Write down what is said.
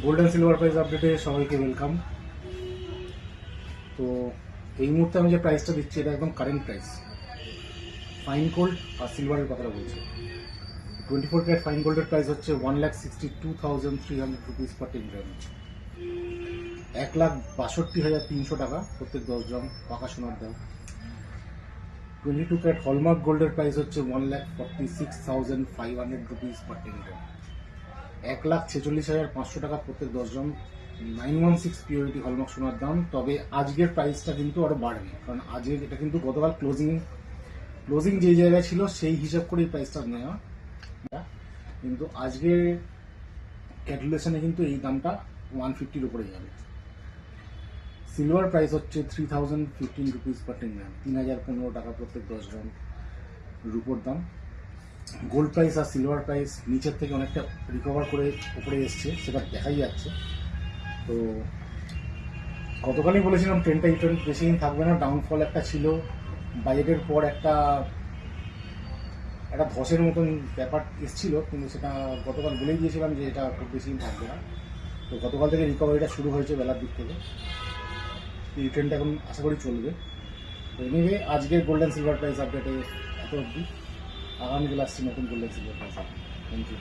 Golden silver price আপডেটে সবাইকে welcome. তো এই মুহূর্তে আমি যে প্রাইসটা দিচ্ছি এটা একদম কারেন্ট প্রাইস। ফাইন গোল্ড আর সিলভারের কথা বলছি। 24 ক্যারেট ফাইন গোল্ডের প্রাইস হচ্ছে 1,62,300 রুপিস পার 10 গ্রাম, 1,62,300 টাকা প্রত্যেক 10 গ্রাম পাকা সোনার দাম। 22 ক্যারেট হলমার্ক গোল্ডের প্রাইস হচ্ছে 1,46,500 রুপিস পার 10 গ্রাম, 1,46,500 টাকা প্রত্যেক 10 গ্রাম 916 পিওরিটি হলমার্ক সোনার দাম। তবে আজকের প্রাইসটা কিন্তু আরো বাড়বে, কারণ আজকের এটা কিন্তু গতকাল ক্লোজিং যে জায়গায় ছিল সেই হিসাব করে এই প্রাইসটা নেওয়া, কিন্তু আজকের ক্যালকুলেশনে কিন্তু এই দামটা 150-র উপরে যাবে। সিলভার প্রাইস হচ্ছে 3,015 রুপিস পার 10 গ্রাম, 3,015 টাকা প্রত্যেক 10 গ্রাম রুপোর দাম। গোল্ড প্রাইস আর সিলভার প্রাইস নিচের থেকে অনেকটা রিকভার করে উপরে এসছে, সেটা দেখাই যাচ্ছে। তো গতকালই বলেছিলাম ট্রেনটা এই ট্রেন বেশি দিন থাকবে না, ডাউনফল একটা ছিল, বাজেটের পর একটা ধসের মতন ব্যাপার এসেছিল, কিন্তু সেটা গতকাল বলেই দিয়েছিলাম যে এটা খুব বেশি দিন থাকবে না। তো গতকাল থেকে রিকভারিটা শুরু হয়েছে বেলার দিক থেকে, এই ট্রেনটা এখন আশা করি চলবে। তো এনিওয়ে আজকের গোল্ডেন সিলভার প্রাইস আপডেটে এত অবধি। আগামীকাল আসছি নতুন golden silver price update. Thank you.